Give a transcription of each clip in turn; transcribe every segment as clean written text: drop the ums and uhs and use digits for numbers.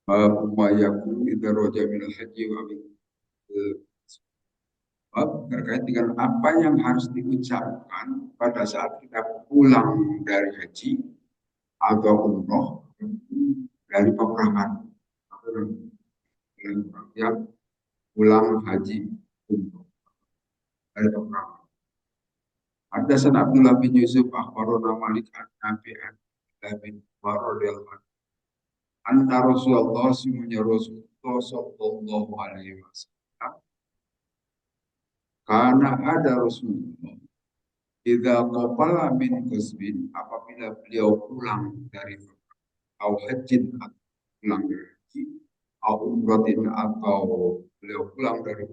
Ma yakunu idza raja min al-haji wa min bab terkait dengan apa yang harus diucapkan pada saat kita pulang dari haji atau umroh dari peperangan atau yang pulang haji umroh dari peperangan. Hadatsana Abdullah bin Yusuf akhbarana Malik an Nafi an Abdullah bin Umar radhiyallahu anhu anna Rasulullah sumunya Rasulullah sallallahu alaihi wasallam karena ada Rasulullah idza qafala min qasbin apabila beliau pulang dari au hajjin atau pulang dari haji au umratin atau beliau pulang dari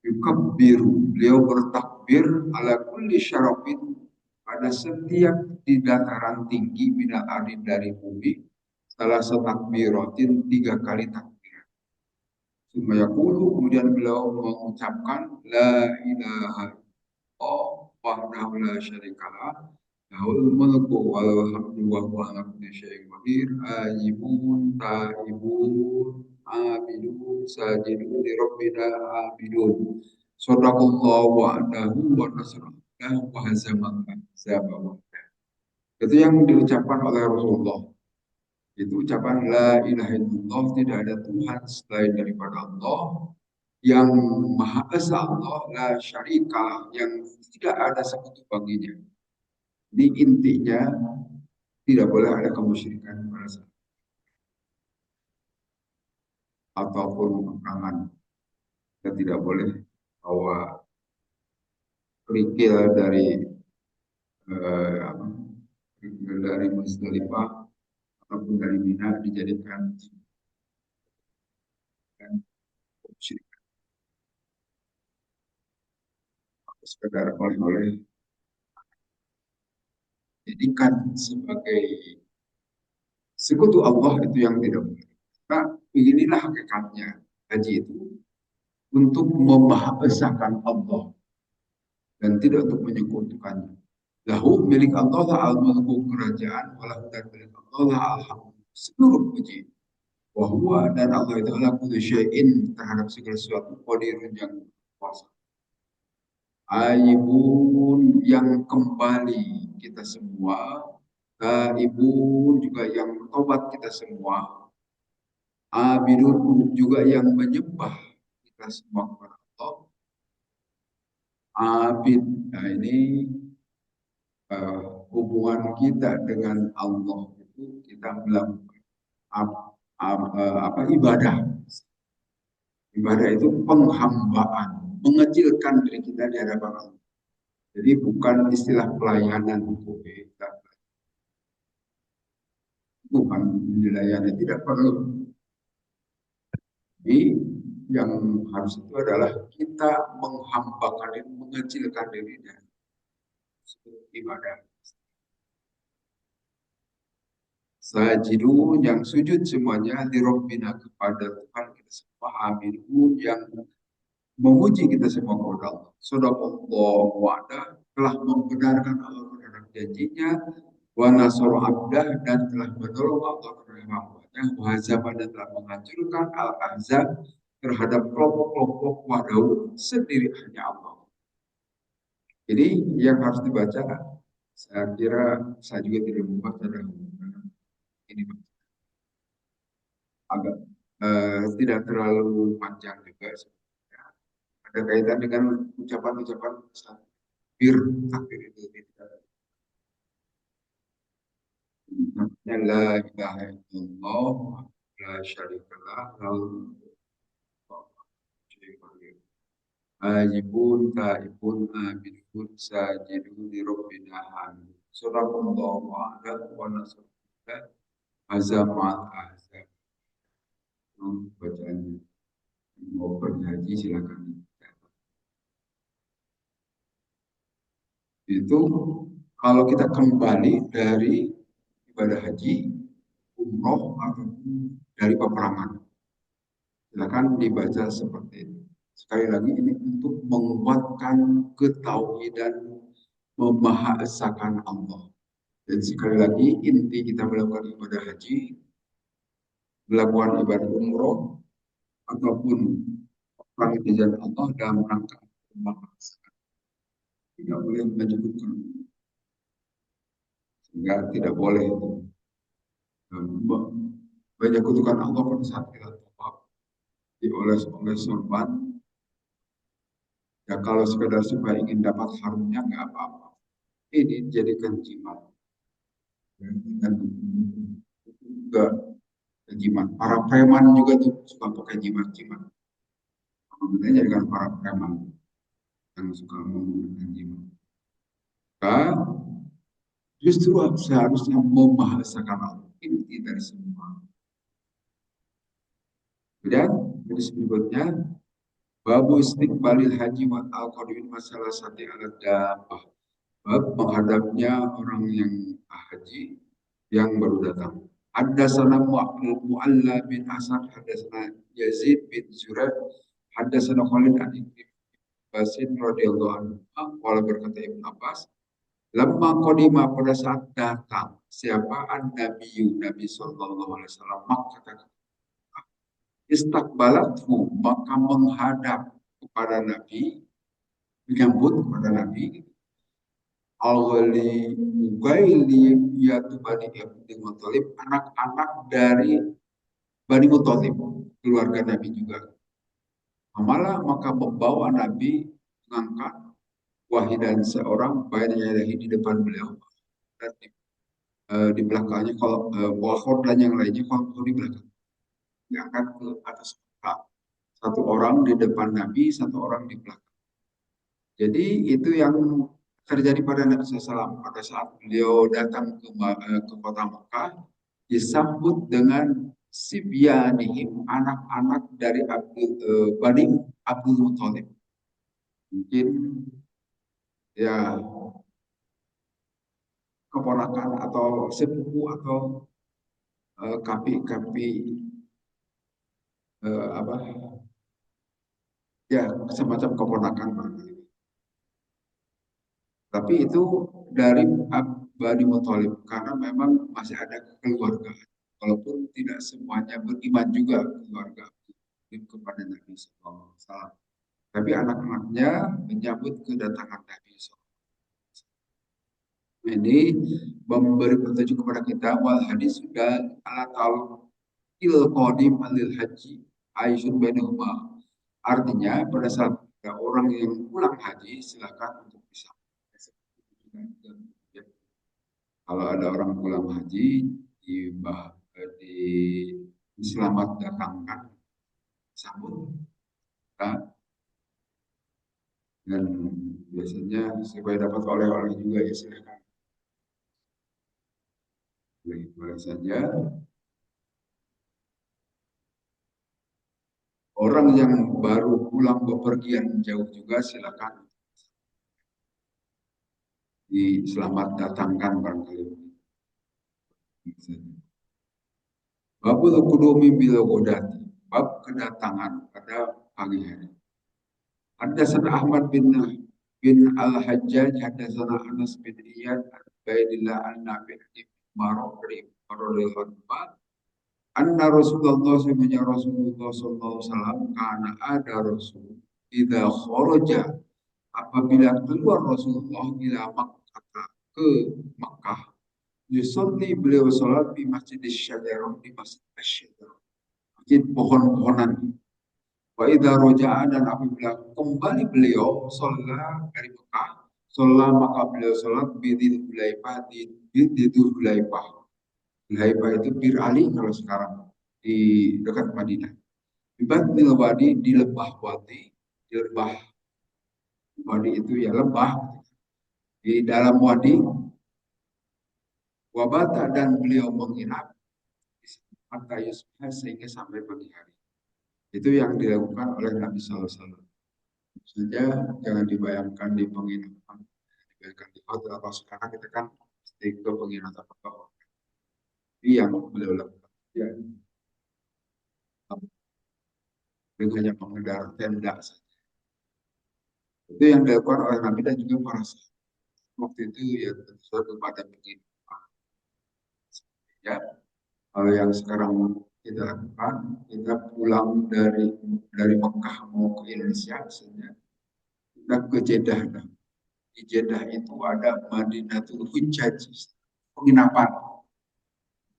yukabbiru beliau bertakbir ala kulli syarafin pada setiap di dataran tinggi minal ardh dari bumi salah satu takbiratin 3 kali takbir. Sumayakulu kemudian beliau mengucapkan la ilaha illallah wahdahu la syarikalah lahul mulku wal hamdu wa huwa ala kulli syai'in qadir ajibun taibun abidun sajidun li rabbina abidun sadaqallahu wa'adahu wa nasrallahu wa hazamal ahzaba. Itu yang diucapkan oleh Rasulullah. Itu ucapan la ilaha illallah, tidak ada Tuhan selain daripada Allah, yang Maha Esa Allah, la syarika, yang tidak ada sekutu baginya. Ini intinya tidak boleh ada kemusyrikan pada saat ataupun peperangan. Kita tidak boleh bawa kerikil dari apa, kerikil dari Musdalifah ataupun dari Mina dijadikan kemusyrikan. Sekedar oleh-oleh jadikan sebagai sekutu Allah itu yang tidak boleh. Nah, inilah hakikatnya haji itu untuk memahaesakan Allah dan tidak untuk menyekutukannya. Lahu milik Allah lah al-mulku kerajaan, walahu dan milik Allah lah alhamdulillah seluruh puji. Wahwa dan Allah itu ala kulli syai'in terhadap segala sesuatu qadirun yang kuasa. Aibun yang kembali kita semua, taibun juga yang bertobat kita semua, abidun juga yang menyembah kita semua kepada Allah. Abid, nah ini hubungan kita dengan Allah itu kita melakukan apa ibadah. Ibadah itu penghambaan, mengecilkan diri kita di hadapan Allah. Jadi bukan istilah pelayanan untuk kita, bukan dilayani, tidak perlu. Jadi yang harus itu adalah kita menghambakan diri, mengecilkan diri dan ibadah. Sajidu yang sujud semuanya di Rabbina kepada Tuhan kita semua, hamidun yang memuji kita semua kepada Allah. Sadaqallah wa'ada telah membenarkan Allah terhadap janjinya, wa nasara abdah dan telah menolong Allah terhadap hambanya, wa hazaba dan telah menghancurkan al-ahzab terhadap kelompok-kelompok wadahu sendiri hanya Allah. Jadi yang harus dibaca, saya kira saya juga tidak membaca dahulu. Ini agak tidak terlalu panjang juga sebenarnya. Ada kaitan dengan ucapan-ucapan takbir, takbir itu tidak. La ilaha illallah la syarikalah lahu ajibun taibun abidun sajidun di rabbina hamid. Sadaqallahu wa'ala wa nasrullah azamat azab. Bacaannya mau berhaji silakan. Itu kalau kita kembali dari ibadah haji, umroh ataupun dari peperangan, silakan dibaca seperti itu. Sekali lagi ini untuk menguatkan ketauhidan memahaesakan Allah. Dan sekali lagi inti kita melakukan ibadah haji melakukan ibadah umroh ataupun perang di jalan Allah dalam rangka memaksakan, tidak boleh menyebutkan, sehingga tidak boleh menyekutukan Allah pada saat kita tawaf oleh sorban. Ya kalau sekedar supaya ingin dapat harumnya nggak apa-apa. Ini jadikan jimat. Dan juga jimat. Para preman juga tuh suka pakai jimat-jimat. Makanya jadikan para preman yang suka menggunakan jimat. Maka justru seharusnya membahasakan Allah inti dari semua. Kemudian hadis berikutnya, babu istiqbalil haji wa al-qadimin masalah sati ala dabbah. Bab menghadapnya orang yang haji yang baru datang. Haddatsana Mu'alla bin Hasan, haddatsana Yazid bin Zurab, haddatsana Khalid an Ibnu Abbasin radhiyallahu anhu. Qala berkata Ibnu Abbas, lamma qadima pada saat datang siapa Nabi sallallahu alaihi wasallam Makkah, istakbalathu maka menghadap kepada Nabi, menyambut kepada Nabi Al-Ghali Ugaili yaitu Bani Abdul Muthalib, anak-anak dari Bani Muthalib, keluarga Nabi juga. Malah maka membawa Nabi mengangkat wahidan seorang baik di depan beliau dan di belakangnya, kalau Walford dan yang lainnya kalau di belakang diangkat ke atas kepala. Satu orang di depan Nabi, satu orang di belakang. Jadi itu yang terjadi pada Nabi SAW pada saat beliau datang ke kota Mekah, disambut dengan sibyanihim, anak-anak dari Bani Abdul Muthalib. Mungkin ya keponakan atau sepupu atau kapi-kapi apa ya, semacam keponakan barangkali. Tapi itu dari Bani Muthalib karena memang masih ada keluarga, walaupun tidak semuanya beriman juga keluarga kepada Nabi SAW. Tapi anak-anaknya menyambut kedatangan Nabi SAW. Ini memberi petunjuk kepada kita wal hadis sudah ala tahu il qadim alil haji aisyun bainahuma. Artinya pada saat ada orang yang pulang haji silakan untuk bisa. Kalau ada orang pulang haji di, di selamat datangkan, sambut kita, dan biasanya supaya dapat oleh-oleh juga ya silakan. Boleh saja. Orang yang baru pulang bepergian jauh juga silakan di selamat datangkan barangkali. Babul qudumi bil ghadati, bab kedatangan pada pagi hari. Haddatsana Ahmad bin Al-Hajjaj, haddatsana Anas bin Iyad, Baidillah an-Nafi' bin Umar radhiyallahu anhu. Anna Rasulullah sebenarnya Rasulullah sallallahu alaihi wasallam karena ada Rasul idza kharaja, apabila keluar Rasulullah ila Makkah, ke Makkah, yusalli beliau salat di Masjid Syajarah, di Masjid Syajarah, masjid pohon-pohonan. Wa idza roja'a, dan apabila kembali beliau sholat dari Mekah, sholat maka beliau sholat bidil Hulaifah, di Hulaifah. Hulaifah itu Bir Ali kalau sekarang, di dekat Madinah. Di Batnil Wadi, di lembah wadi, di lembah wadi itu ya lembah, di dalam wadi. Wabata, dan beliau menginap hatta yusbih, sehingga sampai pagi hari. Itu yang dilakukan oleh Nabi Sallallahu Alaihi Wasallam. Saja jangan dibayangkan di penginapan, dibayangkan di hotel, atau sekarang kita kan stay ke penginapan atau ini yang beliau lakukan ya, dengan hanya mengendar tenda saja. Itu yang dilakukan oleh Nabi dan juga para sahabat waktu itu ya, tentu kepada penginapan ya. Kalau yang sekarang kita lakukan. Kita pulang dari Mekah mau ke Indonesia, misalnya kita ke Jeddah. Nah, di Jeddah itu ada Madinatul Hujjaj, penginapan,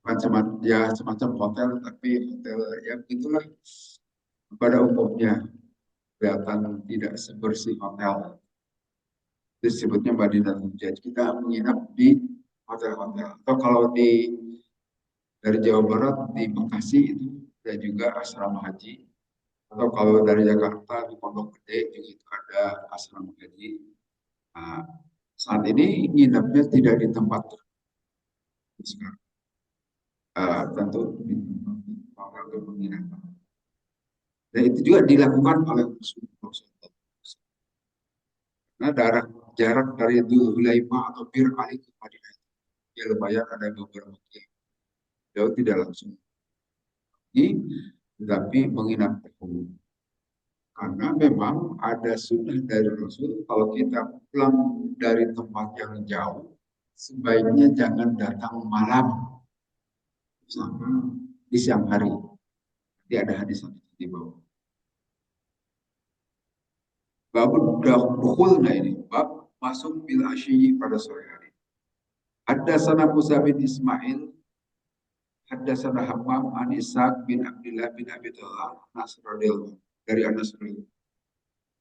macam ya semacam hotel, tapi hotel ya begitulah pada umumnya, kelihatan tidak sebersih hotel. Itu disebutnya Madinatul Hujjaj. Kita menginap di hotel-hotel. Atau kalau dari Jawa Barat di Bekasi itu ada juga asrama haji. Atau kalau dari Jakarta di Pondok Gede juga itu ada asrama haji. Nah, saat ini nginapnya tidak di tempat sekarang, tentu di tempat untuk penginapan. Dan itu juga dilakukan oleh Rasulullah SAW. Nah, jarak dari Dzul Hulaifah atau Bir Ali ke Madinah ya lumayan, ada beberapa kilo. Jauh tidak langsung pergi, tetapi menginap dahulu. Karena memang ada sunnah dari Rasul, kalau kita pulang dari tempat yang jauh, sebaiknya jangan datang malam sama di siang hari. Nanti ada hadis di bawah. Bab dukhulna ini, bab masuk bil asyi pada sore hari. Haddatsana Musa bin Ismail, haddatsana Hammam an Ishaq bin Abdullah bin Abi Thalib, Anas radhiyallahu dari Anas radhiyallahu.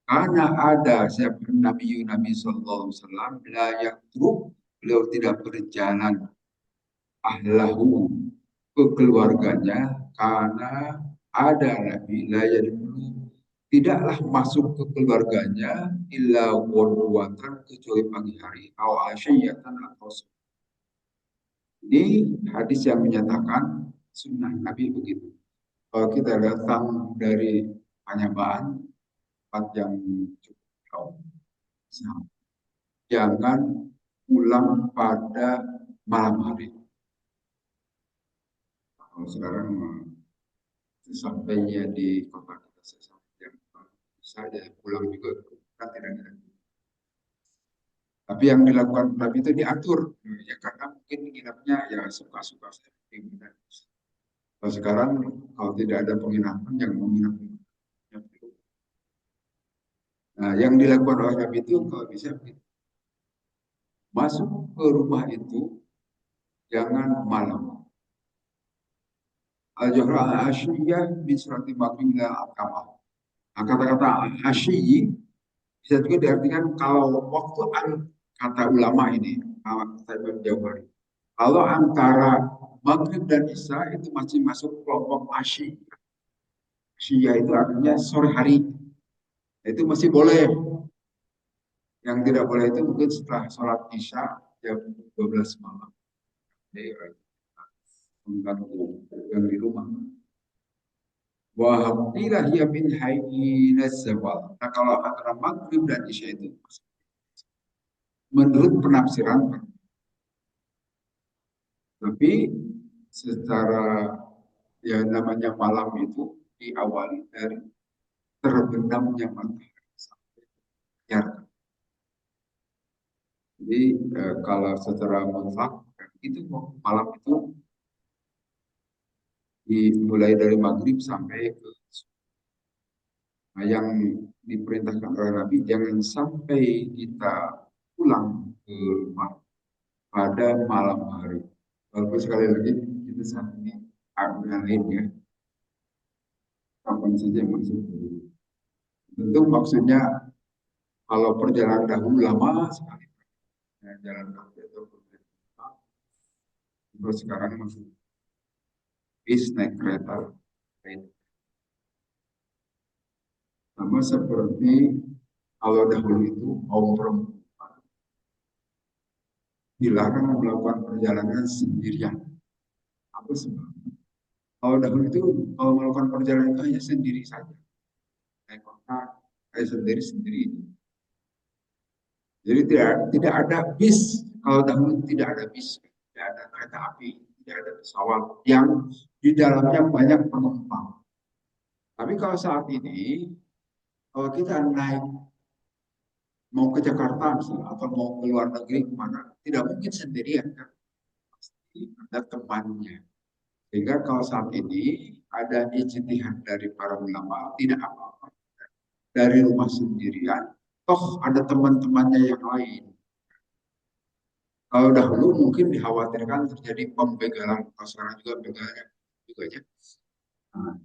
Karena ada siapa Nabi Sallallahu Alaihi Wasallam layak truk, beliau tidak berjalan ahlahu ke keluarganya, karena ada Nabi layak tidaklah masuk ke keluarganya illa wadwatan kecuali pagi hari atau asyiyatan atau sore. Ini hadis yang menyatakan sunnah Nabi begitu. Kalau kita datang dari Panyabaan, tempat yang cukup jauh, jangan pulang pada malam hari. Kalau sekarang sampainya di kota kita yang saja pulang juga kan tidak ada. Tapi yang dilakukan Nabi itu diatur, ya karena mungkin nginapnya ya suka-suka saya. Kalau sekarang kalau tidak ada penginapan yang menginap. Nah, yang dilakukan oleh Nabi itu kalau bisa masuk ke rumah itu jangan malam. Al-Johra al-Ashiyah min surati Maghrib ila al-Kamah. Nah, kata-kata asyi bisa juga diartikan kalau waktu kata ulama ini, kata Imam Jawari. Kalau antara Maghrib dan Isya itu masih masuk kelompok asyi. Asyiya itu artinya sore hari. Itu masih boleh. Yang tidak boleh itu mungkin setelah sholat Isya jam 12 malam. Jadi, mengganggu yang di rumah. Wahabdilah ya min hayyin zawal. Nah, kalau antara Maghrib dan Isya itu menurut penafsiran, tapi secara ya namanya malam itu diawali dari terbenamnya matahari sampai siang. Jadi kalau secara mutlak itu malam itu dimulai dari maghrib sampai ke nah, yang diperintahkan oleh Nabi jangan sampai kita pulang ke rumah pada malam hari. Walaupun sekali lagi kita saat ini ada lainnya kapan saja masuk. Tentu maksudnya kalau perjalanan dahulu lama sekali, ya, jalan kaki atau perjalanan terus sekarang masuk bis naik kereta. Sama seperti kalau dahulu itu kaum perempuan dilarang melakukan perjalanan sendirian. Apa sebabnya? Kalau dahulu itu kalau melakukan perjalanan itu hanya sendiri saja. Naik kota, kayak sendiri-sendiri. Jadi tidak ada bis. Kalau dahulu tidak ada bis, tidak ada kereta api, tidak ada pesawat yang di dalamnya banyak penumpang. Tapi kalau saat ini, kalau kita naik mau ke Jakarta misalnya, atau mau ke luar negeri kemana, tidak mungkin sendirian kan, pasti ada temannya. Sehingga kalau saat ini ada ijtihad dari para ulama, tidak apa-apa dari rumah sendirian, toh ada teman-temannya yang lain. Kalau dahulu mungkin dikhawatirkan terjadi pembegalan, kalau sekarang juga begalnya juga ya. Nah,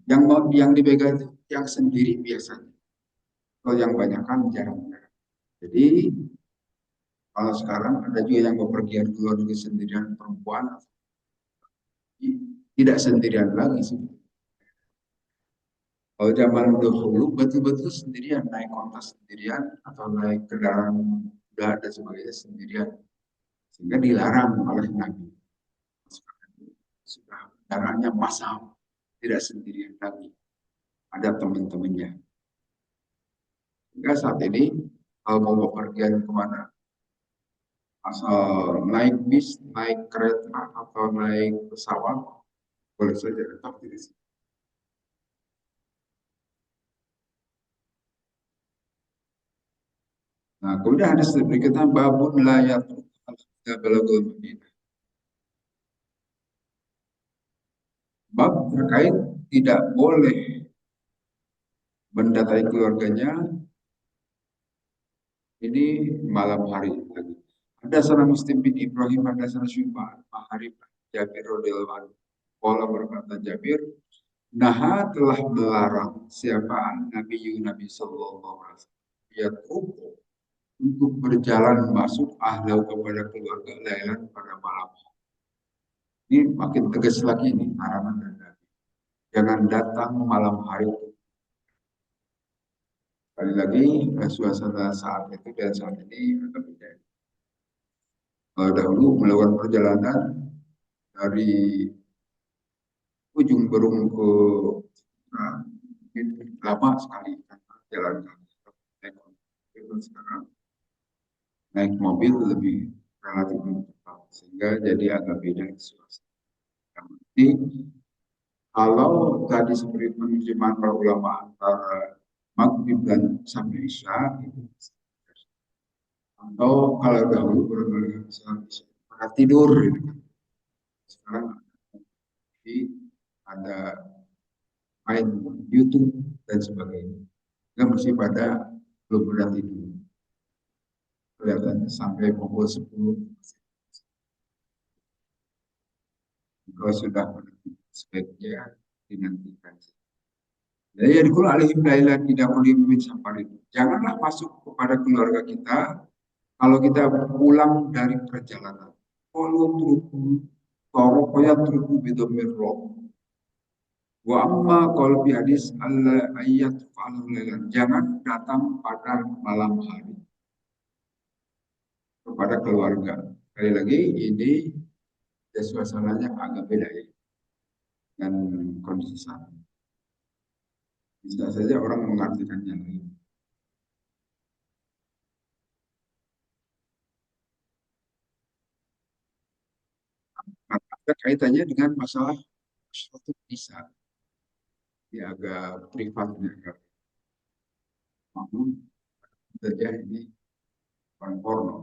yang dibegal itu yang sendiri biasanya. Kalau yang banyak kan jarang-jarang. Jadi kalau sekarang ada juga yang bepergian keluar negeri sendirian perempuan, tidak sendirian lagi sih. Kalau zaman dahulu betul-betul sendirian, naik kontas sendirian atau naik kendaraan kuda dan sebagainya sendirian, sehingga dilarang oleh Nabi. Sudah kendaraannya massal, tidak sendirian lagi, ada teman-temannya. Sehingga saat ini kalau mau bepergian kemana, asal naik bis, naik kereta atau naik pesawat, boleh saja tetap di sini. Nah, kemudian hadis berikutnya babun layat balagul Madinah. Bab terkait tidak boleh mendatangi keluarganya ini malam hari lagi. Ada sana Muslim bin Ibrahim, ada sana Syu'bah, Ma'arif, Jabir radhiyallahu anhu. Qala berkata Jabir, Naha telah melarang siapa Nabi Sallallahu Alaihi Wasallam. Ya untuk berjalan masuk ahlau kepada keluarga lailan pada malam. Ini makin tegas lagi nih larangan dan Nabi. Jangan datang malam hari. Sekali lagi suasana saat itu dan saat ini agak beda. Dahulu melakukan perjalanan dari ujung Berung ke nah, mungkin lama sekali karena jalan kaki. Sekarang naik mobil lebih relatif cepat sehingga jadi agak beda suasana. Jadi kalau tadi seperti penerjemahan para ulama antara maghrib dan sampai isya itu atau kalau dahulu barangkali bisa tidur gitu kan. Sekarang jadi ada main YouTube dan sebagainya. Nggak mesti pada belum pernah tidur. Kelihatan sampai pukul 10. Kalau sudah menanti sebaiknya dinantikan. Jadi ya dikul alaihim lailan tidak boleh sampar itu. Janganlah masuk kepada keluarga kita kalau kita pulang dari perjalanan. Kalau truku, kalau koya truku bidomir roh. Wa amma kalau bi hadis Allah ayat falu lailan. Jangan datang pada malam hari kepada keluarga. Sekali lagi ini suasananya agak beda ya dengan kondisi saat ini. Bisa saja orang mengartikannya lain. Ada kaitannya dengan masalah suatu bisa ya agak privatnya agak namun saja ini bukan porno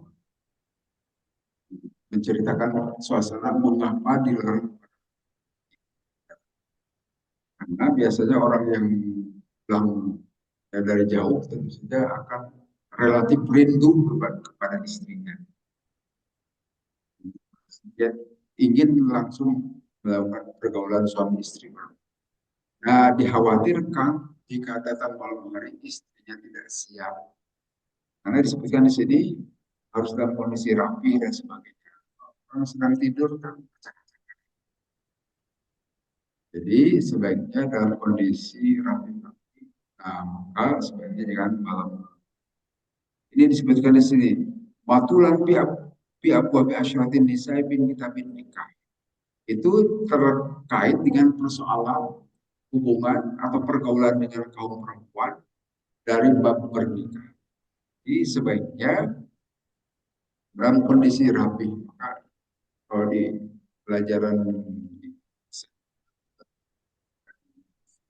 menceritakan suasana mengapa dilarang karena biasanya orang yang pulang dari jauh tentu saja akan relatif rindu kepada istrinya. Dia ingin langsung melakukan pergaulan suami istri. Nah, dikhawatirkan jika datang malam hari istrinya tidak siap. Karena disebutkan di sini harus dalam kondisi rapi dan sebagainya. Orang sedang tidur kan. Jadi sebaiknya dalam kondisi rapi-rapi. Nah, maka sebaiknya jangan malam. Ini disebutkan di sini. Matulan pihak buah asyratin nisa bin kitabin nikah. Itu terkait dengan persoalan hubungan atau pergaulan dengan kaum perempuan dari bab pernikah. Jadi sebaiknya dalam kondisi rapi. Maka kalau di pelajaran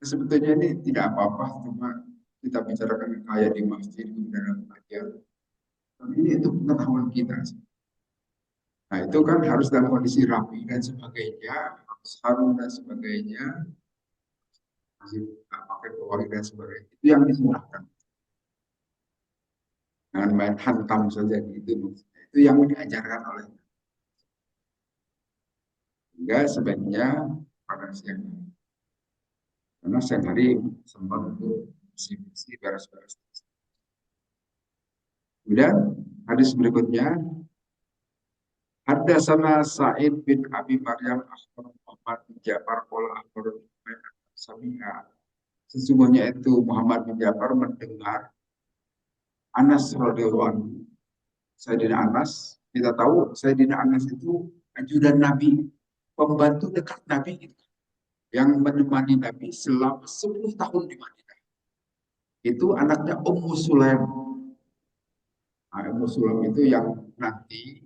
sebetulnya ini tidak apa-apa, cuma kita bicarakan kayak di masjid kemudian pengajian. Tapi ini itu pengetahuan kita. Nah itu kan harus dalam kondisi rapi dan sebagainya. sarung dan sebagainya, masih pakai pewangi dan sebagainya. Itu yang disunahkan. Jangan main hantam saja gitu maksudnya. Itu yang diajarkan oleh. Enggak sebaiknya pada siang hari. Karena siang hari sempat untuk bersih-bersih, beres-beres. Kemudian hadis berikutnya, Haddatsana Sa'id bin Abi Maryam akhbar Muhammad bin Ja'far qala akhbar Sami'a. Sesungguhnya itu Muhammad bin Ja'far mendengar Anas radhiyallahu anhu. Sayyidina Anas, kita tahu Sayyidina Anas itu ajudan Nabi, pembantu dekat Nabi gitu, yang menemani Nabi selama 10 tahun di Madinah. Itu anaknya Ummu Sulaim. Nah, Ummu Sulaim itu yang nanti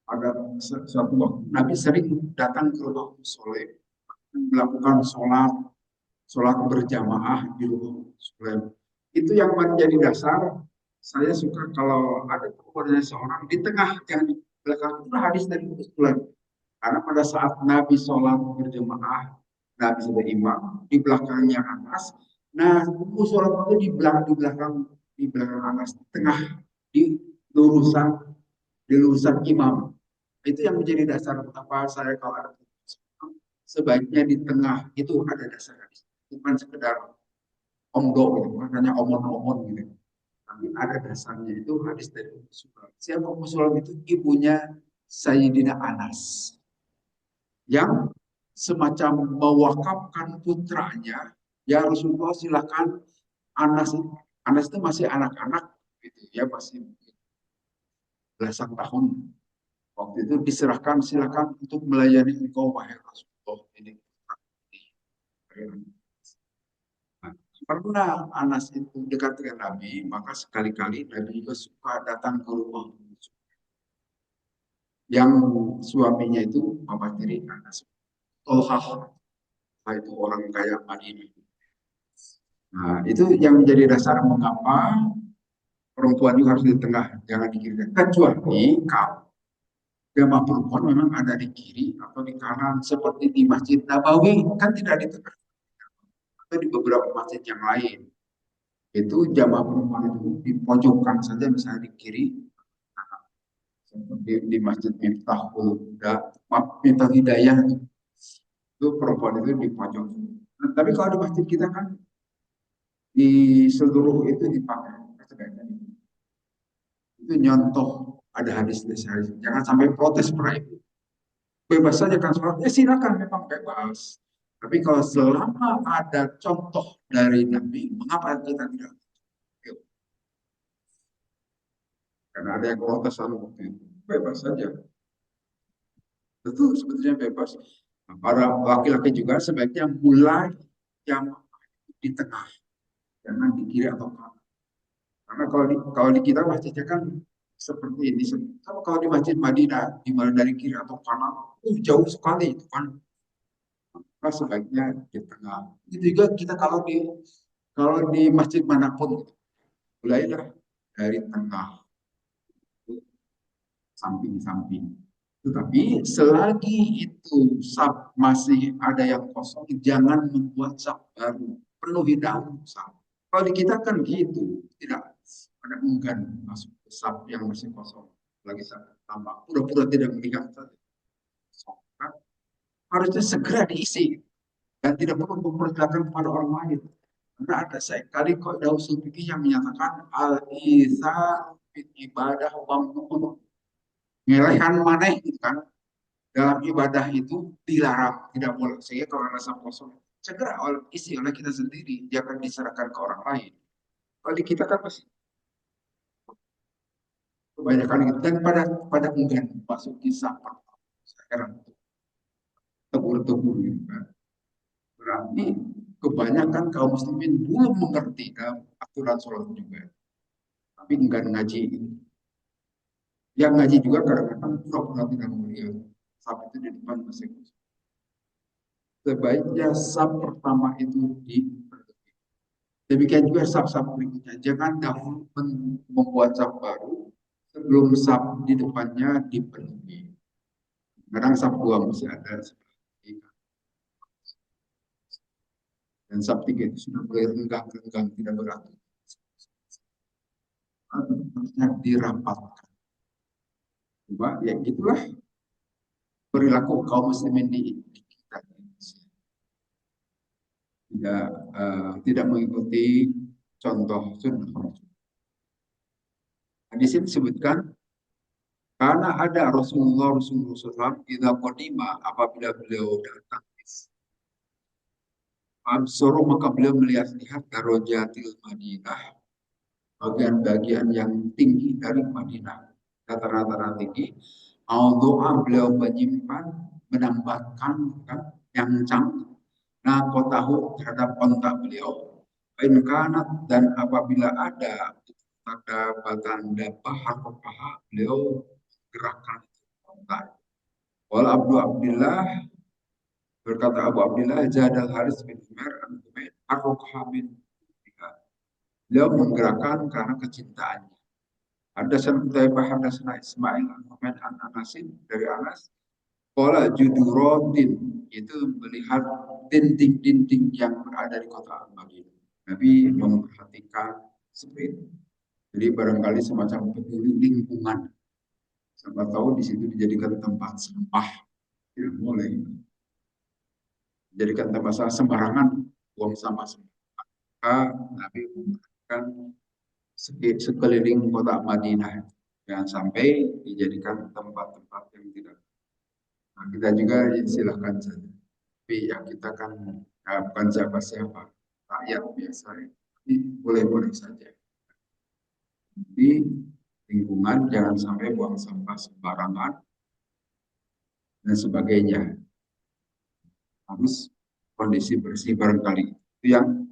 ada suatu waktu Nabi sering datang ke rumah Ummu Sulaim melakukan sholat berjamaah di rumah Ummu Sulaim. Itu yang menjadi dasar saya suka kalau ada kepada seorang di tengah, jangan di belakang. Itu hadis dari Ummu Sulaim. Karena pada saat Nabi sholat berjamaah, Nabi sebagai imam, di belakangnya Anas. Nah, Ummu Sulaim itu di belakang Anas, di tengah, di lurusan imam. Itu yang menjadi dasar apa saya kalau ada sebaiknya di tengah itu ada dasar hadis. Bukan sekedar omdo gitu, bukan hanya omon-omon gitu. Tapi ada dasarnya itu hadis dari Ummu Sulaim. Siapa Ummu Sulaim itu? Ibunya Sayyidina Anas yang semacam mewakafkan putranya, ya Rasulullah silakan. Anas Anas itu masih anak-anak gitu ya, masih belasan tahun. Waktu itu diserahkan, silakan untuk melayani engkau wahai Rasulullah ini. Nah, karena Anas itu dekat dengan Nabi, maka sekali-kali Nabi juga suka datang ke rumah yang suaminya itu bapak tiri Anas. Tolhah, itu orang kaya Madinah. Nah, itu yang menjadi dasar mengapa perempuan juga harus di tengah, jangan di kiri. Kecuali kalau jamaah perempuan memang ada di kiri atau di kanan, seperti di Masjid Nabawi, kan tidak di tengah. Atau di beberapa masjid yang lain. Itu jamaah perempuan itu dipojokkan saja, misalnya di kiri, seperti di Masjid Miftahul Huda, Miftah Hidayah, itu perempuan itu di pojok. Nah, tapi kalau di masjid kita kan di seluruh itu dipakai. Itu nyontoh, ada hadis-hadis. Jangan sampai protes para ibu. Bebas saja kan sholat, ya silakan, memang bebas. Tapi kalau selama ada contoh dari Nabi, mengapa kita tidak? Yuk. Karena ada yang protes lalu waktu itu. Bebas saja. Itu sebetulnya bebas. Nah, para laki-laki juga sebaiknya mulai yang di tengah, jangan di kiri atau kanan. Karena kalau di kita masjidnya kan seperti ini. Kalau di Masjid Madinah, di mana dari kiri atau kanan, jauh sekali itu kan. Maka sebaiknya di tengah. Itu juga kita kalau di masjid manapun, mulailah dari tengah, samping-samping. Tetapi selagi itu sab masih ada yang kosong, jangan membuat sab baru, penuhi dahulu sab. Kalau di kita kan gitu, tidak ada enggan masuk ke sab yang masih kosong, lagi sab tambah, pura-pura tidak melihat saja. Harusnya segera diisi dan tidak perlu memperlihatkan kepada orang lain. Karena ada sekali kok ada usul fikih yang menyatakan al-izar ibadah wa ngelehan maneh gitu kan. Dalam ibadah itu dilarang, tidak boleh. Sehingga kalau rasa kosong, segera isi oleh kita sendiri, jangan diserahkan ke orang lain. Kalau di kita kan masih kebanyakan gitu. Dan pada enggan masuk di sampah. Sekarang tebur-tebur gitu kan. Berarti kebanyakan kaum muslimin belum mengerti dalam aturan sholat juga. Tapi enggan ngaji. Yang ngaji juga kadang-kadang pura-pura tidak melihat. Sampai itu di depan masing-masing. Sebaiknya sab pertama itu diperbaiki. Demikian juga sab-sab berikutnya. Jangan dahulu membuat sab baru sebelum sab di depannya dipenuhi. Kadang sab dua masih ada. Dan Sabtu itu sudah mulai renggang-renggang, tidak beratur. Harusnya dirapatkan. Coba, ya itulah perilaku kaum muslimin di kita. Tidak mengikuti contoh sunnah. Di sini disebutkan karena ada Rasulullah SAW idza qadima apabila beliau datang Absoro maka beliau melihat-lihat darojatil Madinah bagian-bagian yang tinggi dari Madinah rata-rata tinggi doa beliau menyimpan menambahkan kan, yang canggih nah kotahu terhadap kontak beliau kanat dan apabila ada batanda paha beliau gerakan kontak wal Abdu Abdillah berkata Abu Abdillah Jadal Haris bin Umar an-Humaid ar-Rukha bin beliau menggerakkan karena kecintaannya. Hadasan Qutaibah hadasana Ismail an-Humaid an-Anasin dari Anas qala judurodin itu melihat dinding-dinding yang berada di kota Al-Madinah. Nabi memperhatikan seperti itu. Jadi barangkali semacam peduli lingkungan. Siapa tahu di situ dijadikan tempat sampah. Tidak boleh. Jadikan tempat sampah sembarangan, buang sampah sembarangan. Maka Nabi memperhatikan sekeliling kota Madinah. Jangan sampai dijadikan tempat-tempat yang tidak. Nah, kita juga silahkan saja. Tapi ya kita kan bukan siapa-siapa, rakyat biasa. Jadi boleh-boleh saja. Di lingkungan jangan sampai buang sampah sembarangan dan sebagainya. Harus kondisi bersih barangkali. Itu yang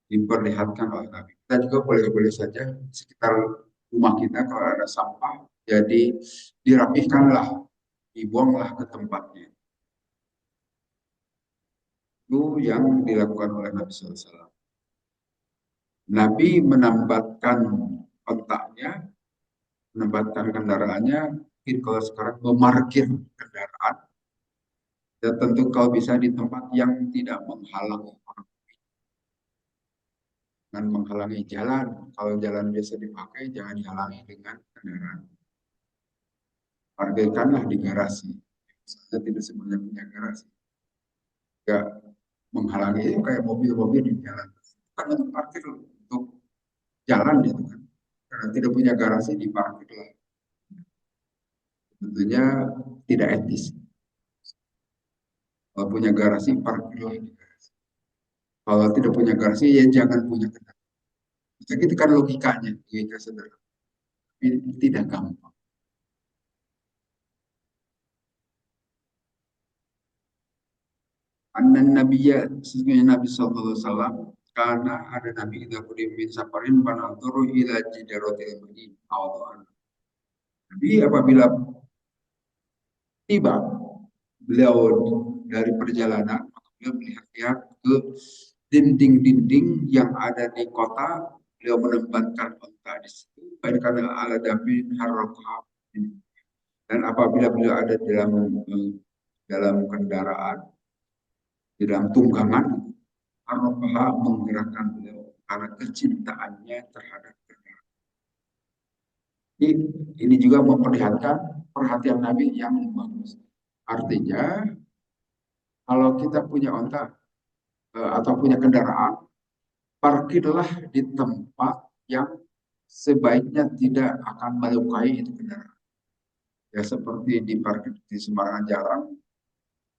diperlihatkan oleh Nabi. Kita juga boleh-boleh saja sekitar rumah kita kalau ada sampah, jadi dirapihkanlah, dibuanglah ke tempatnya. Itu yang dilakukan oleh Nabi SAW. Nabi menempatkan otaknya, menempatkan kendaraannya, mungkin kalau sekarang memarkir kendaraan, dan tentu kalau bisa di tempat yang tidak menghalangi orang dengan menghalangi jalan. Kalau jalan biasa dipakai, jangan dihalangi dengan kendaraan. Parkirkanlah di garasi. Saya tidak semuanya punya garasi. Enggak menghalangi itu kayak mobil-mobil di jalan. Kan untuk parkir untuk jalan itu kan. Karena tidak punya garasi di parkirlah. Tentunya tidak etis. Kalau punya garasi, parkirlah di garasi. Kalau tidak punya garasi, ya jangan punya kendaraan. Itu kan logikanya, logika sederhana. Tapi tidak gampang. Anan Nabiya sesungguhnya Nabi Sallallahu Alaihi Wasallam karena ada Nabi kita kudim bin safarin panaturu ila jidarotil madinah awal. Nabi apabila tiba beliau dari perjalanan maka beliau melihat-lihat ke dinding-dinding yang ada di kota beliau menempatkan unta di situ baik karena ala damin harakah dan apabila beliau ada dalam kendaraan di dalam tunggangan Arafah menggerakkan beliau karena kecintaannya terhadap kendaraan. Ini juga memperlihatkan perhatian Nabi yang bagus. Artinya, kalau kita punya onta atau punya kendaraan, parkirlah di tempat yang sebaiknya tidak akan melukai itu kendaraan. Ya seperti di parkir di sembarangan jalan,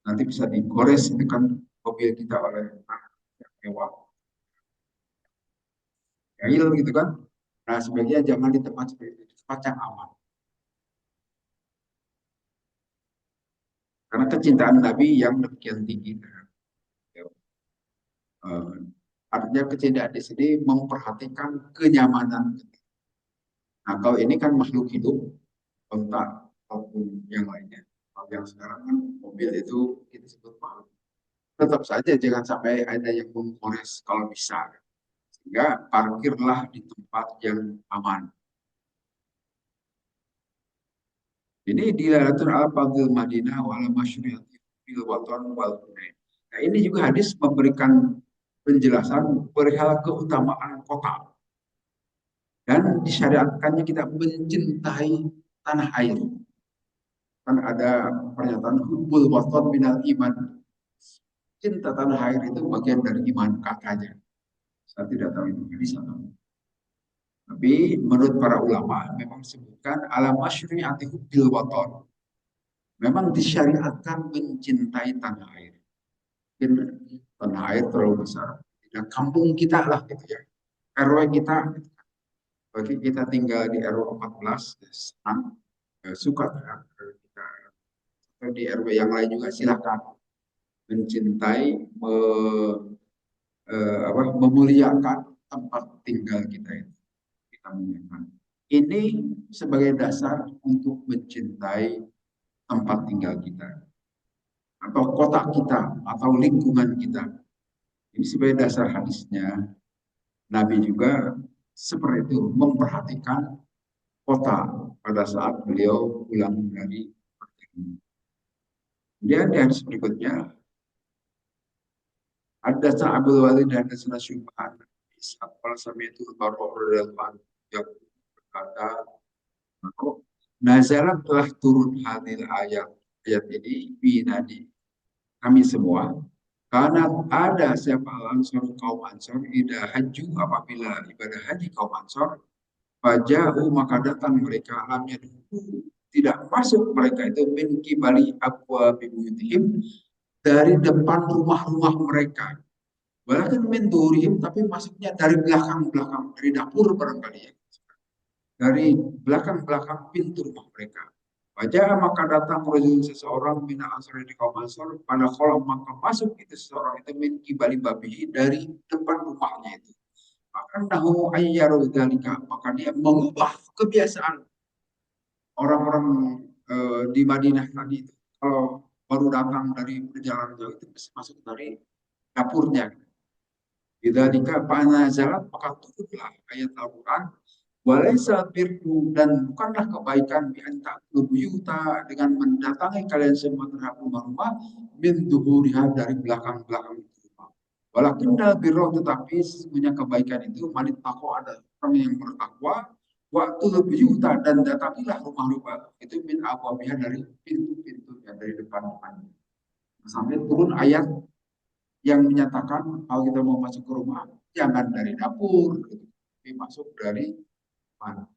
nanti bisa digores itu kan mobil kita oleh yang mewah. Gail gitu kan. Nah, sebaiknya jangan di tempat seperti itu, di tempat yang aman. Karena kecintaan Nabi yang demikian tinggi. Artinya kecintaan di sini memperhatikan kenyamanan. Nah, kalau ini kan makhluk hidup, kontak ataupun yang lainnya. Kalau yang sekarang kan mobil itu kita sebut makhluk. Tetap saja jangan sampai ada yang mengkores kalau bisa. Sehingga parkirlah di tempat yang aman. Ini dilalatul al-fadil Madinah wal masyriati bil waton wal hunain. Nah, ini juga hadis memberikan penjelasan perihal keutamaan kota dan disyariatkannya kita mencintai tanah air. Kan ada pernyataan hubbul waton minal iman. Cinta tanah air itu bagian dari iman katanya. Saya tidak tahu itu hadis atau. Tapi menurut para ulama memang disebutkan ala masyri'ati hubbil waton. Memang disyariatkan mencintai tanah air. Mungkin tanah air terlalu besar. Tidak kampung kita lah gitu ya. RW kita, bagi kita tinggal di RW 14, ya senang, suka ya, kita atau di RW yang lain juga silakan mencintai, memuliakan tempat tinggal kita itu. Kita muliakan. Ini sebagai dasar untuk mencintai tempat tinggal kita atau kota kita atau lingkungan kita. Ini sebagai dasar hadisnya. Nabi juga seperti itu memperhatikan kota pada saat beliau pulang dari perjalanan. Kemudian di hadis berikutnya ada Abdul Walid dan Hasan Syubhan Ishaq pada sami itu Baru radhiyallahu yang berkata, nazalat telah turun hadil ayat ini binadi kami semua karena ada siapa Ansor kaum Ansor ida haju apabila ibadah haji kaum Ansor Faja'u maka datang mereka alamnya dulu tidak masuk mereka itu min kibali abwa bibuyutihim dari depan rumah-rumah mereka. Walakin min durihim tapi masuknya dari belakang-belakang dari dapur barangkali ya. Dari belakang-belakang pintu rumah mereka. Wajah maka datang rajul seseorang mina ansor di kaum ansor pada kolam maka masuk itu seseorang itu min kibali babi dari depan rumahnya itu. Nahu ayyaru dzalika maka dia mengubah kebiasaan orang-orang di Madinah tadi itu. Kalau baru datang dari perjalanan jauh itu masuk dari dapurnya. Dzalika panazalat maka turunlah ayat Al-Qur'an walaisa birru dan bukanlah kebaikan bi anta lubuyuta dengan mendatangi kalian semua terhadap rumah-rumah min duhuriha dari belakang-belakang rumah. Walakin birru tetapi sesungguhnya kebaikan itu manit takwa ada orang yang bertakwa waktu lubuyuta dan datangilah rumah-rumah itu min abwabiha dari pintu-pintu yang dari depan-depannya. Sampai turun ayat yang menyatakan kalau kita mau masuk ke rumah jangan dari dapur, tapi masuk dari mana.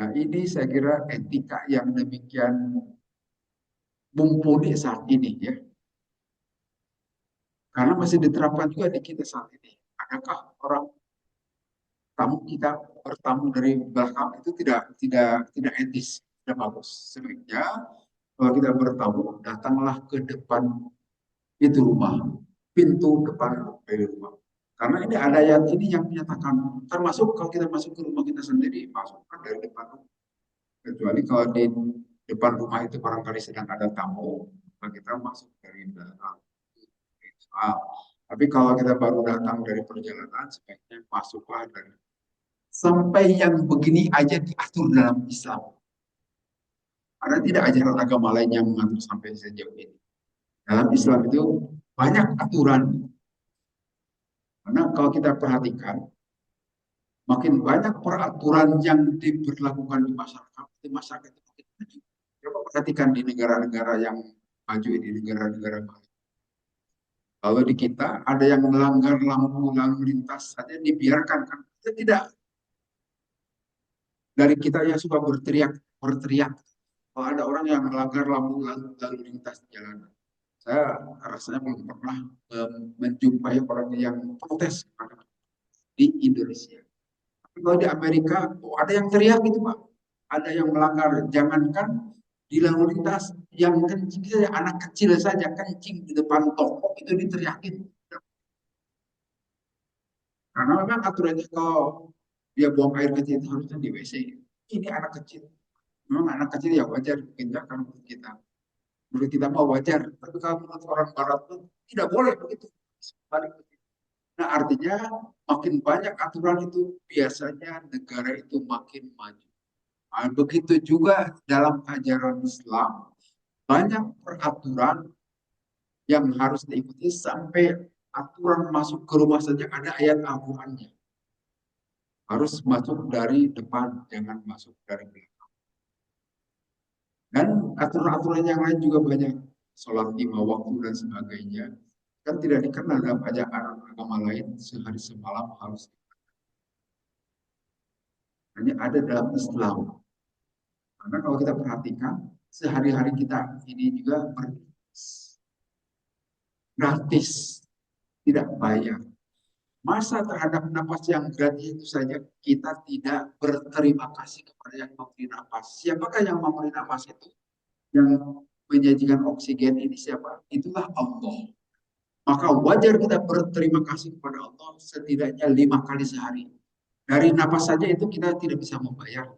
Nah ini saya kira etika yang demikian mumpuni saat ini ya. Karena masih diterapkan juga di kita saat ini. Adakah orang tamu kita bertamu dari belakang itu tidak etis, tidak bagus. Sebaiknya kalau kita bertamu datanglah ke depan itu rumah, pintu depan dari rumah. Karena ini ada ayat ini yang menyatakan termasuk kalau kita masuk ke rumah kita sendiri masukkan dari depan rumah. Kecuali kalau di depan rumah itu barangkali sedang ada tamu, maka kita masuk dari belakang. Tapi kalau kita baru datang dari perjalanan, sebaiknya masuklah dari sampai yang begini aja diatur dalam Islam. Ada tidak ajaran agama lain yang mengatur sampai sejauh ini? Dalam Islam itu banyak aturan. Karena kalau kita perhatikan, makin banyak peraturan yang diberlakukan di masyarakat itu makin maju. Coba perhatikan di negara-negara yang maju, di negara-negara maju. Kalau di kita ada yang melanggar lampu lalu lintas saja dibiarkan kan? Kita tidak. Dari kita yang suka berteriak. Kalau ada orang yang melanggar lampu lalu lintas di jalanan, saya rasanya belum pernah menjumpai orang yang protes di Indonesia. Tapi kalau di Amerika, ada yang teriak gitu Pak. Ada yang melanggar. Jangankan di lalu lintas, yang kencing saja, anak kecil saja kencing di depan toko itu diteriakin. Karena memang aturannya kalau dia buang air kecil itu harusnya di WC. Ini anak kecil. Memang anak kecil ya wajar karena menurut kita. Menurut kita mau wajar. Tapi kalau menurut orang barat itu tidak boleh begitu. Nah artinya makin banyak aturan itu biasanya negara itu makin maju. Nah, begitu juga dalam ajaran Islam banyak peraturan yang harus diikuti sampai aturan masuk ke rumah saja ada ayat Al-Qur'annya. Harus masuk dari depan, jangan masuk dari belakang. Dan aturan-aturan yang lain juga banyak. Sholat 5 waktu dan sebagainya. Kan tidak dikenal dalam ajaran agama lain sehari semalam harus. Hanya ada dalam Islam. Karena kalau kita perhatikan, sehari-hari kita ini juga gratis, tidak bayar. Masa terhadap napas yang gratis itu saja kita tidak berterima kasih kepada yang memberi napas. Siapakah yang memberi napas itu? Yang menyajikan oksigen ini siapa? Itulah Allah. Maka wajar kita berterima kasih kepada Allah setidaknya 5 kali sehari. Dari napas saja itu kita tidak bisa membayar.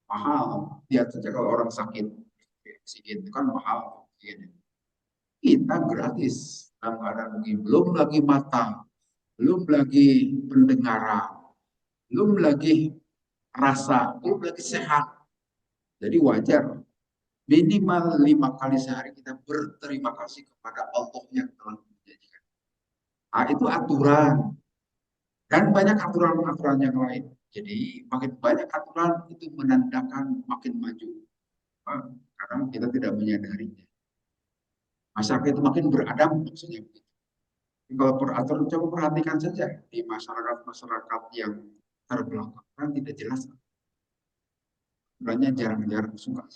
Mahal. Lihat saja kalau orang sakit, oksigen itu kan mahal. Oksigen. Kita gratis dalam keadaan begini. Belum lagi mata, belum lagi pendengaran, belum lagi rasa, belum lagi sehat. Jadi wajar minimal 5 kali sehari kita berterima kasih kepada Allah yang telah menjanjikan. Nah, itu aturan dan banyak aturan-aturan yang lain. Jadi makin banyak aturan itu menandakan makin maju. Karena kita tidak menyadarinya. Masyarakat itu makin beradab maksudnya begitu. Kalau peraturan coba perhatikan saja di masyarakat-masyarakat yang terbelakang kan tidak jelas. Sebenarnya jarang-jarang suka.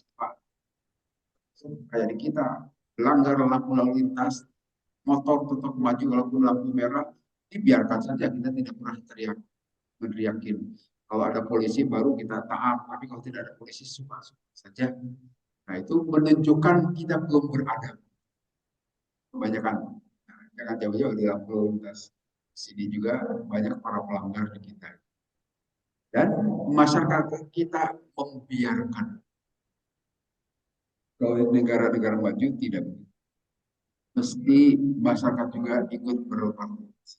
Kayak di kita melanggar lampu lalu lintas, motor tetap maju walaupun lampu merah, dibiarkan saja, kita tidak pernah teriak meneriakin. Kalau ada polisi baru kita taat, tapi kalau tidak ada polisi suka-suka saja. Nah itu menunjukkan kita belum beradab. Kebanyakan, nah, jangan jauh-jauh di lampu lalu lintas. Sini juga banyak para pelanggar di kita. Dan masyarakat kita membiarkan. Kalau negara-negara maju tidak, mesti masyarakat juga ikut berpartisipasi.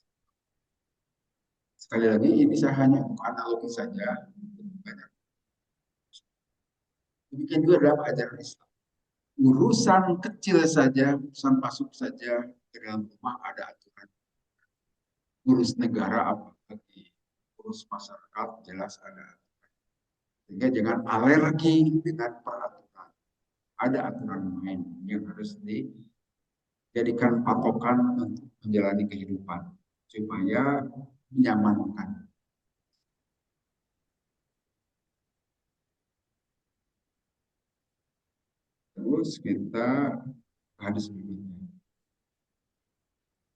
Sekali lagi ini saya hanya analogi saja. Banyak. Demikian juga dalam ajaran Islam. Urusan kecil saja, urusan masuk saja ke dalam rumah ada aturan. Urus negara apalagi urus masyarakat jelas ada aturan. Sehingga jangan alergi dengan peraturan. Ada aturan main yang harus dijadikan patokan untuk menjalani kehidupan supaya menyamankan. Terus kita hadis berikutnya.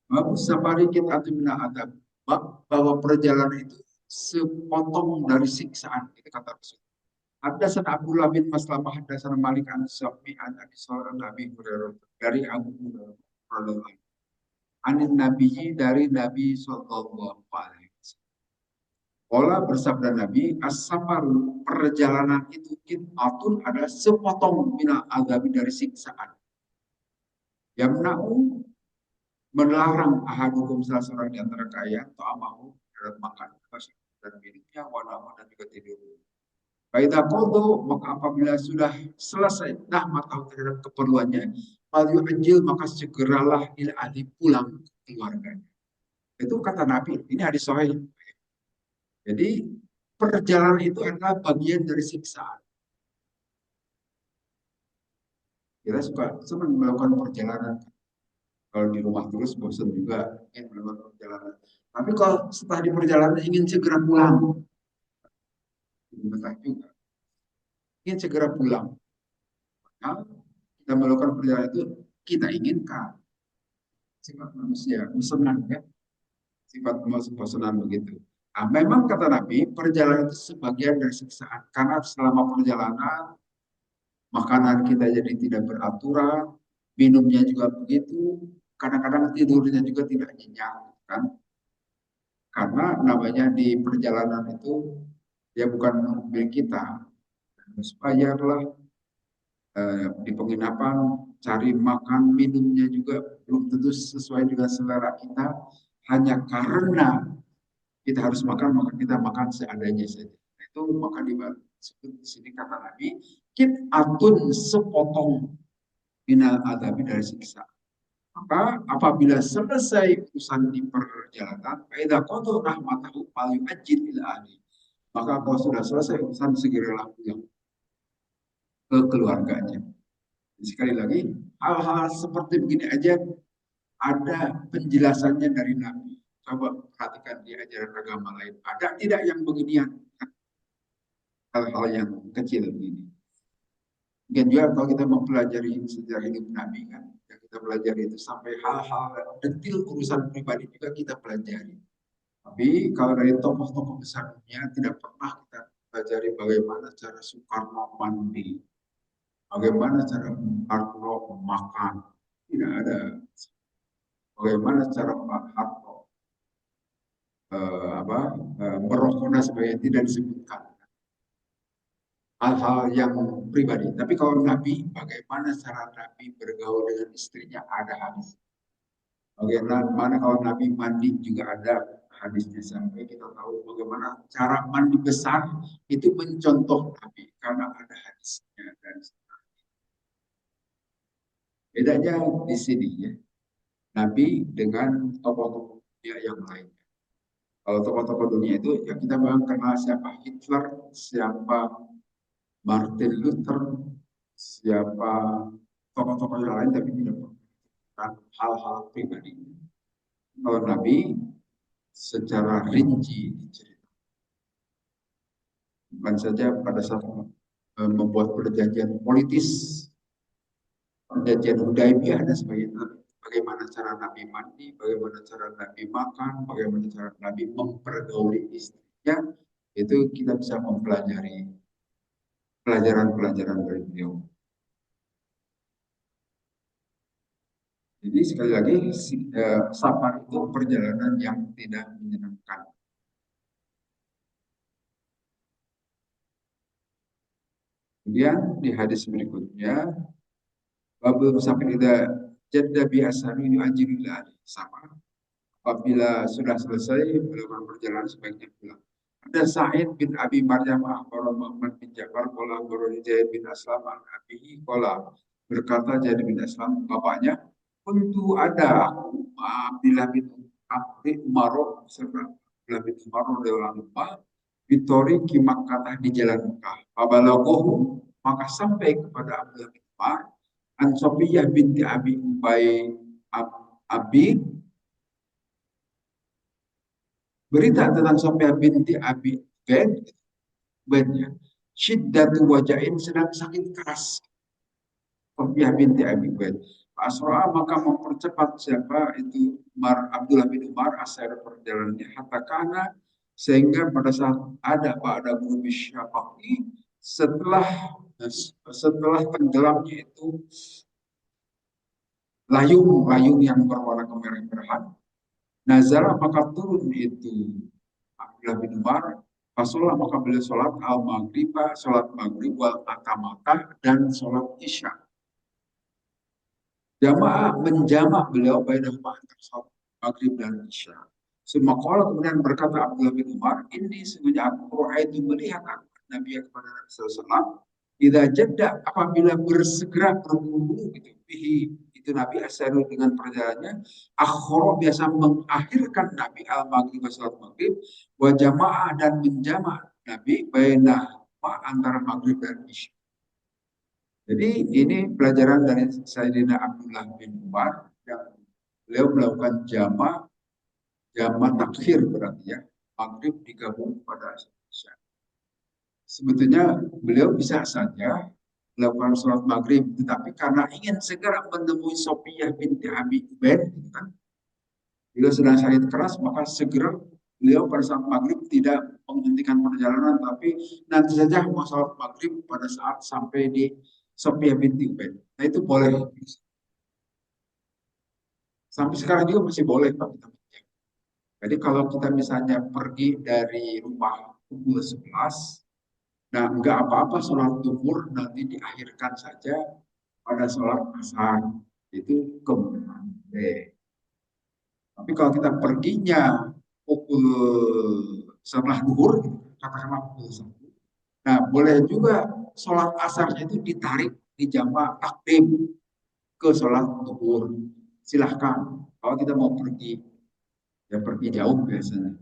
Babu safari kita mina adab. Bahwa perjalanan itu sepotong dari siksaan. Itu kata Rasul. Hadasan Abdullah bin Maslamah, hadasan Malik an Syafi an Abi Sa'id Nabi Hurairah dari Abu Hurairah. Anin Nabi dari Nabi Sallallahu Alaihi Wasallam. Pola bersabda Nabi, as-safaru perjalanan itu atun ada sepotong mina azabi dari siksaan. Yamna'u melarang ahadukum salah seorang di antara kalian atau amahu terhadap makan dan minumnya, wanamu dan juga tidur. Faidah kodo, maka apabila sudah selesai dah matahari terhadap keperluannya, Fal ajil maka segeralah ila ahli pulang ke keluarganya. Itu kata Nabi. Ini hadis sahih. Jadi perjalanan itu adalah bagian dari siksaan. Kita suka senang melakukan perjalanan. Kalau di rumah terus bosan juga ingin melakukan perjalanan. Tapi kalau setelah di perjalanan ingin segera pulang, betah juga. Ingin segera pulang. Nah, kita melakukan perjalanan itu kita inginkan. Sifat manusia, bosanan ya. Sifat bosanan begitu. Nah, memang kata Nabi, perjalanan itu sebagian dari siksaan. Karena selama perjalanan, makanan kita jadi tidak beraturan, minumnya juga begitu, kadang-kadang tidurnya juga tidak nyenyak, kan? Karena namanya di perjalanan itu ya bukan milik kita, harus bayarlah di penginapan, cari makan, minumnya juga belum tentu sesuai dengan selera kita, hanya karena kita harus makan, maka kita makan seadanya saja. Itu maka disebut di sini kata Nabi, kit atun sepotong minal adabi dari siksa. Maka apabila selesai urusan di perjalanan, faida qada rahmatahu falyu'ajjil ila ahli. Maka kalau sudah selesai urusan segeralah pulang ke keluarganya. Sekali lagi, hal-hal seperti begini aja ada penjelasannya dari Nabi. Coba perhatikan di ajaran agama lain. Ada tidak yang beginian? Hal-hal yang kecil begini. Mungkin juga kalau kita mempelajari sejarah hidup Nabi kan, yang kita pelajari itu sampai hal-hal detail urusan pribadi juga kita pelajari. Tapi kalau dari tokoh-tokoh besar dunia tidak pernah kita pelajari bagaimana cara Soekarno mandi, bagaimana cara Bung Karno makan, tidak ada. Bagaimana cara Pak Harto merokok dan sebagainya tidak disebutkan hal-hal yang pribadi. Tapi kalau Nabi, bagaimana cara Nabi bergaul dengan istrinya ada hadis. Bagaimana kalau Nabi mandi juga ada hadisnya sampai kita tahu bagaimana cara mandi besar itu mencontoh Nabi karena ada hadisnya dan bedanya di sini ya Nabi dengan tokoh-tokoh dunia yang lain. Kalau tokoh-tokoh dunia itu ya kita memang kenal siapa Hitler, siapa Martin Luther, siapa tokoh-tokoh yang lain tapi tidak merupakan hal-hal pribadi. Kalau Nabi secara rinci diceritakan. Bukan saja pada saat membuat perjanjian politis, perjanjian Hudaibiyah dan sebagainya. Bagaimana cara Nabi mandi, bagaimana cara Nabi makan, bagaimana cara Nabi mempergauli istrinya, itu kita bisa mempelajari pelajaran-pelajaran dari beliau. Jadi sekali lagi, safar itu perjalanan yang tidak menyenangkan. Kemudian di hadis berikutnya, Babul musafir idza jadda bi ashabi yu'ajjilu ila ahli. Sama. Apabila sudah selesai melakukan perjalanan sebaiknya pulang. Ada Sa'id bin Abi Maryam akhbarana Muhammad bin Ja'far qala akhbarani Zaid bin Aslam an abihi qala berkata Zaid bin Aslam bapaknya tentu ada aku Abdillah bin Umar serta Abdillah bin Umar radhiyallahu anhu Vitori kimak kata di jalan Mekah. Fabalagohu maka sampai kepada Abdullah bin Umar an Sofiyah binti Abi Ubay Abi berita tentang Sofiyah binti Abi Ubaidnya syiddatu wajain sedang sakit keras. Sofiyah binti Abi Ubaid. Asro'a maka mempercepat siapa itu Abdullah bin Umar asal perjalanannya hatta kana sehingga pada saat ada guru syafaqi setelah setelah tenggelamnya itu layung-layung yang berwarna kemerah-merahan nazar maka turun itu Abdullah bin Umar Rasulullah maka beliau sholat al-maghrib, sholat maghrib wal atamata dan sholat isya. Jamaah menjamak beliau bainahuma antara sholat maghrib dan isya. Semua kalau kemudian berkata Abdullah bin Umar, ini sebenarnya aku itu melihat Nabi kepada Nabi SAW. Tidak jeda apabila bersegera berburu gitu. Itu Nabi asal dengan perjalanannya. Akhoro biasa mengakhirkan Nabi al-maghrib sholat maghrib. Wa jamaah dan menjamak Nabi bainahuma antara maghrib dan isya. Jadi ini pelajaran dari Sayyidina Abdullah bin Umar yang beliau melakukan jama takhir berarti ya, maghrib digabung pada isya. Sebetulnya beliau bisa saja melakukan sholat maghrib, tetapi karena ingin segera menemui Sofiyah binti Abi Ubaid, gitu kan, beliau sedang sakit keras, maka segera beliau pada saat maghrib tidak menghentikan perjalanan, tapi nanti saja mau sholat maghrib pada saat sampai di Sofiyah binti Ubaid. Nah itu boleh. Sampai sekarang juga masih boleh Pak. Jadi kalau kita misalnya pergi dari rumah pukul 11, nah nggak apa-apa sholat zuhur nanti diakhirkan saja pada sholat asar. Itu kemudian. Tapi kalau kita perginya pukul setelah zuhur, katakanlah pukul 1. Nah boleh juga sholat asarnya itu ditarik di jamaah takdim ke sholat zuhur silahkan. Kalau kita mau pergi, ya pergi jauh biasanya.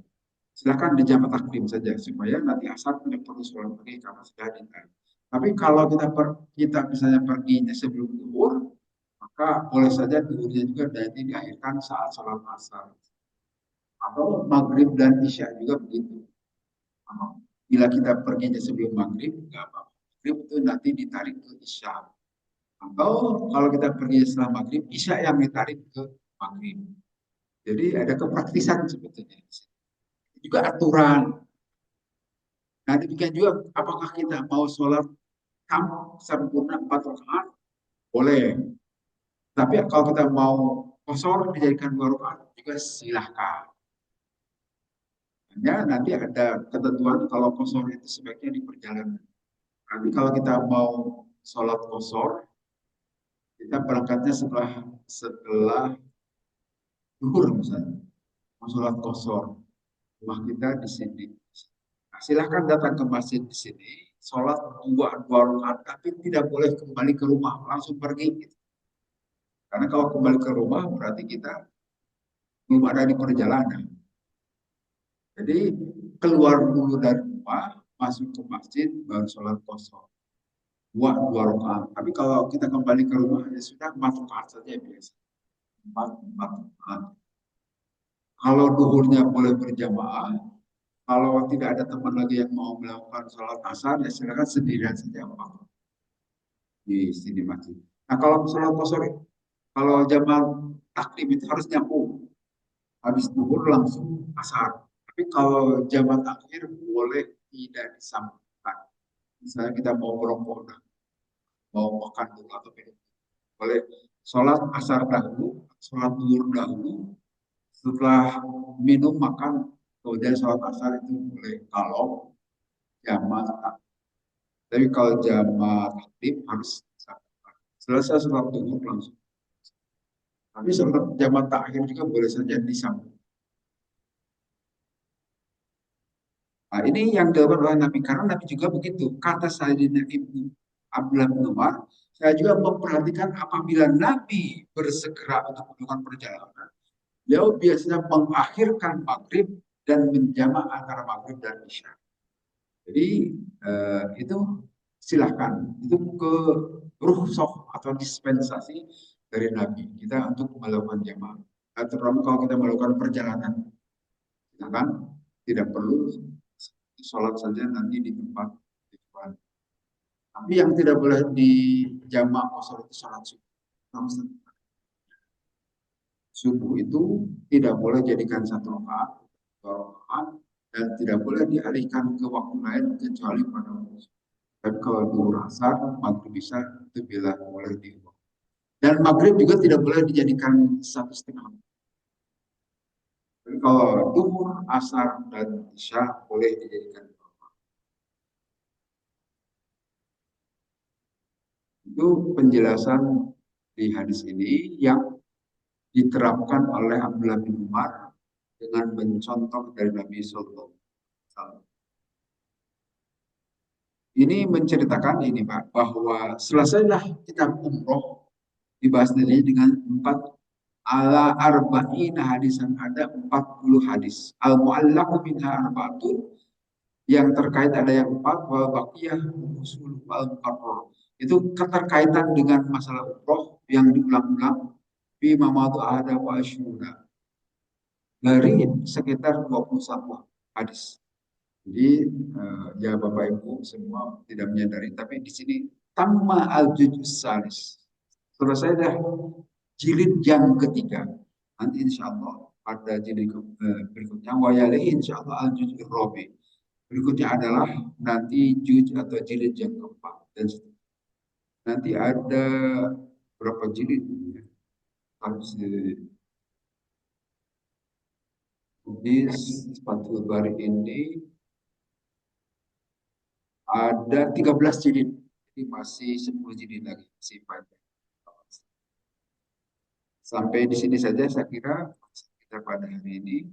Silahkan di jam takdim saja supaya nanti asar tidak perlu sholat pergi karena sudah ditanya. Tapi kalau kita misalnya perginya sebelum zuhur, maka boleh saja zuhurnya juga nanti diakhirkan saat sholat asar. Atau maghrib dan isya juga begitu. Bila kita perginya sebelum maghrib, nggak apa-apa. Maghrib itu nanti ditarik ke isya. Atau kalau kita pergi setelah maghrib, isya yang ditarik ke maghrib. Jadi ada kepraktisan sebetulnya. Juga aturan. Nah demikian juga apakah kita mau sholat sempurna 4 rakaat? Boleh. Tapi kalau kita mau kosor dijadikan 2 rakaat juga silahkan. Hanya nanti ada ketentuan kalau kosor itu sebaiknya di perjalanan. Nanti kalau kita mau sholat kosor, kita berangkatnya setelah setelah zuhur misalnya, mau sholat kosor, rumah kita di sini. Nah, silahkan datang ke masjid di sini, sholat dua rakaat, tapi tidak boleh kembali ke rumah, langsung pergi. Gitu. Karena kalau kembali ke rumah berarti kita belum ada di perjalanan. Jadi keluar dulu dari rumah, masuk ke masjid, baru sholat kosor. Dua rakaat. Tapi kalau kita kembali ke rumah, ya sudah 4 rakaat saja biasa. Empat rakaat. Kalau duhurnya boleh berjamaah, kalau tidak ada teman lagi yang mau melakukan sholat asar, ya silakan sendirian saja di sini masjid. Nah kalau sholat kosor, kalau jamaah taklim itu harus nyambung. Habis duhur langsung asar. Tapi kalau jamaah akhir boleh tidak disambungkan. Misalnya kita mau merokok, mau makan dulu atau minum. Boleh sholat asar dahulu, sholat duhur dahulu, setelah minum makan kemudian sholat asar itu boleh kalau jamaah. Tapi kalau jamaah takdim harus selesai sholat duhur langsung. Tapi sholat jamaah takhir juga boleh saja disambung. Nah, ini yang dilakukan oleh Nabi karena Nabi juga begitu. Kata Sayyidina Ibnu Abdullah bin Umar, saya juga memperhatikan apabila Nabi bersegera untuk melakukan perjalanan, beliau biasanya mengakhirkan maghrib dan menjamak antara maghrib dan isya. Jadi itu silahkan, itu ke rukhsah atau dispensasi dari Nabi kita untuk melakukan jamaah. Terutama kalau kita melakukan perjalanan, silahkan tidak perlu sholat saja nanti di tempat tujuan. Tapi yang tidak boleh di jamaah kosor itu sholat subuh. Subuh itu tidak boleh jadikan 1 rakaat, 2 rakaat, dan tidak boleh dialihkan ke waktu lain kecuali pada waktu. Dan kalau duhur asar, maghrib bisa itu bila boleh diubah. Dan maghrib juga tidak boleh dijadikan 1,5. Tapi kalau duhur, asar, dan isya boleh dijadikan. Itu penjelasan di hadis ini yang diterapkan oleh Abdullah bin Umar dengan mencontoh dari Nabi Sallallahu Alaihi Wasallam. Ini menceritakan ini Pak, bahwa selesailah kitab umroh dibahas tadi dengan 40 hadisan, ada 40 hadis. Al-mu'allaku minha arba'atun, yang terkait ada yang 4, wa baqiyah usul al-muqarrar. Itu keterkaitan dengan masalah umroh yang diulang-ulang fi mamadu ahada wa asyura, dari sekitar 21 hadis. Jadi ya Bapak Ibu semua tidak menyadari, tapi di sini tamma al-juz salis. Selesai dah jilid yang ketiga. Nanti insya Allah pada jilid berikutnya wayali insya Allah al-juz robi. Berikutnya adalah nanti juz atau jilid yang keempat dan nanti ada berapa jilid? Harus di Fathul Bari ini ada 13 jilid. Jadi masih 10 jilid lagi, masih panjang. Sampai di sini saja saya kira kita pada hari ini.